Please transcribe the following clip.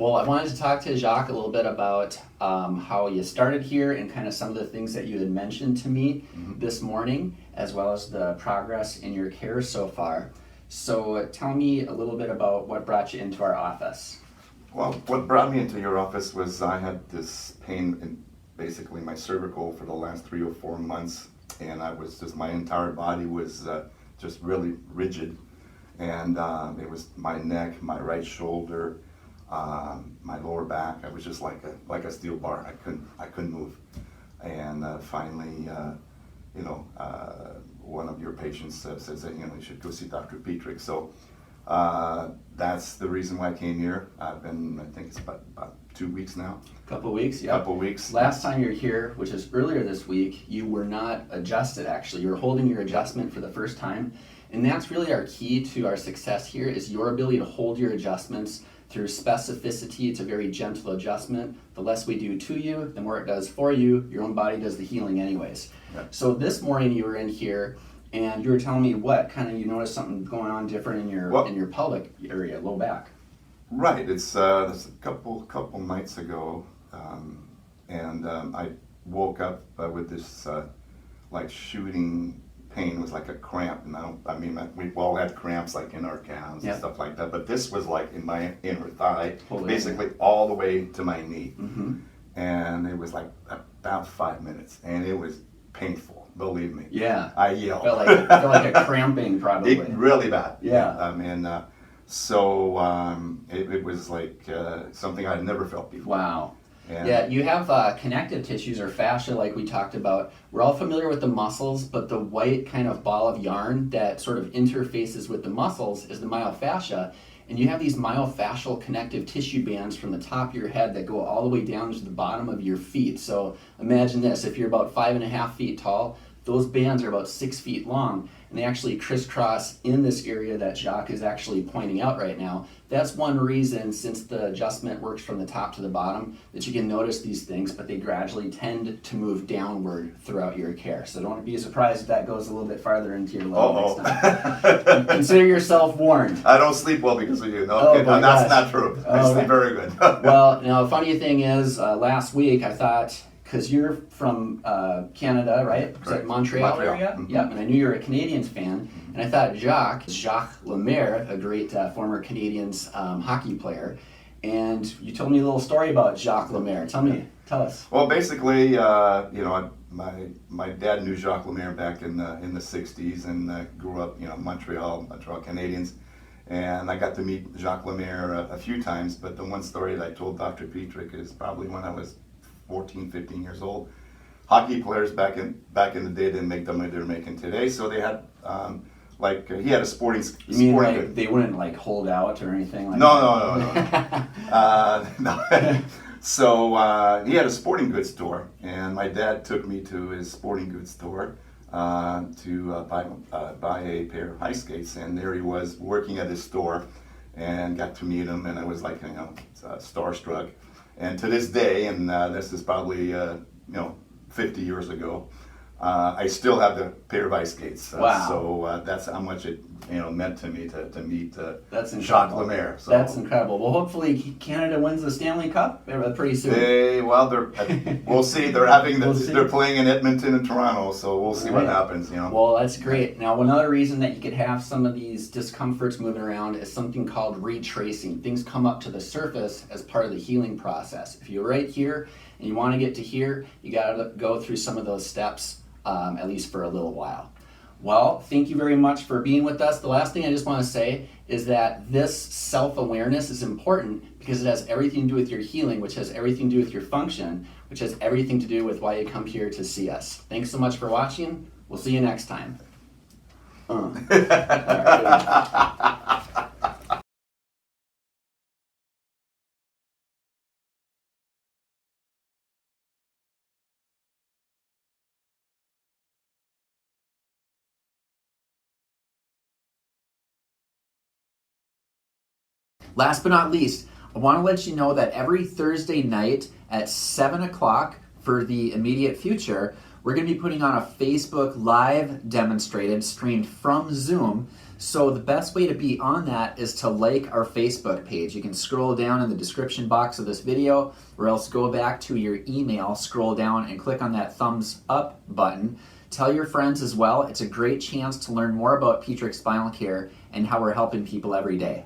Well, I wanted to talk to Jacques a little bit about how you started here and kind of some of the things that you had mentioned to me this morning, as well as the progress in your care so far. So tell me a little bit about what brought you into our office. Well, what brought me into your office was I had this pain in basically my cervical for the last 3 or 4 months, and my entire body was just really rigid, and it was my neck, my right shoulder, my lower back. I was just like a steel bar. I couldn't move, and finally, one of your patients says that you should go see Dr. Petrick. So that's the reason why I came here. I've been, I think it's about 2 weeks now. Couple weeks, yeah. Couple weeks. Last time you were here, which is earlier this week, you were not adjusted actually. You were holding your adjustment for the first time. And that's really our key to our success here, is your ability to hold your adjustments through specificity. It's a very gentle adjustment. The less we do to you, the more it does for you. Your own body does the healing anyways. Yeah. So this morning you were in here and you were telling me you noticed something going on different in your pelvic area, low back. Right. It's a couple nights ago, and I woke up with this like shooting pain. It was like a cramp, and we've all had cramps like in our calves and stuff like that, but this was like in my inner thigh, basically all the way to my knee, and it was like about 5 minutes, and it was painful. Believe me. Yeah. I yelled. Felt like a cramping probably. Really bad. Yeah. It was like something I'd never felt before. Wow. Yeah, you have connective tissues or fascia like we talked about. We're all familiar with the muscles, but the white kind of ball of yarn that sort of interfaces with the muscles is the myofascia. And you have these myofascial connective tissue bands from the top of your head that go all the way down to the bottom of your feet. So imagine this, if you're about 5.5 feet tall, those bands are about 6 feet long, and they actually crisscross in this area that Jacques is actually pointing out right now. That's one reason, since the adjustment works from the top to the bottom, that you can notice these things, but they gradually tend to move downward throughout your care. So don't be surprised if that goes a little bit farther into your leg next time. Consider yourself warned. I don't sleep well because of you. That's not true. I sleep very good. Well, the funny thing is, last week I thought, because you're from Canada, right? Is that Montreal area? Mm-hmm. Yep, and I knew you were a Canadiens fan, and I thought Jacques Lemaire, a great former Canadiens hockey player, and you told me a little story about Jacques Lemaire. Tell us. Well, basically, my dad knew Jacques Lemaire back in the 60s, and grew up, Montreal Canadiens, and I got to meet Jacques Lemaire a few times, but the one story that I told Dr. Petrick is probably when I was 14, 15 years old. Hockey players back in the day didn't make the money they're making today, so they had he had a sporting. You mean like they wouldn't hold out or anything like that? No. So he had a sporting goods store, and my dad took me to his sporting goods store to buy a pair of ice skates, and there he was working at his store, and got to meet him, and I was like starstruck. And to this day, and this is probably 50 years ago, I still have the pair of ice skates. Wow! So that's how much it meant to me to meet Jacques Lemaire. So. That's incredible. Well, hopefully Canada wins the Stanley Cup pretty soon. We'll see. They're playing in Edmonton and Toronto, so we'll see what happens. Well, that's great. Now, another reason that you could have some of these discomforts moving around is something called retracing. Things come up to the surface as part of the healing process. If you're right here and you want to get to here, you got to go through some of those steps, at least for a little while. Well, thank you very much for being with us. The last thing I just want to say is that this self-awareness is important because it has everything to do with your healing, which has everything to do with your function, which has everything to do with why you come here to see us. Thanks so much for watching. We'll see you next time. All right, last but not least, I want to let you know that every Thursday night at 7 o'clock for the immediate future, we're going to be putting on a Facebook Live demonstrated, streamed from Zoom, So the best way to be on that is to like our Facebook page. You can scroll down in the description box of this video, or else go back to your email, scroll down and click on that thumbs up button. Tell your friends as well. It's a great chance to learn more about Petrick Spinal Care and how we're helping people every day.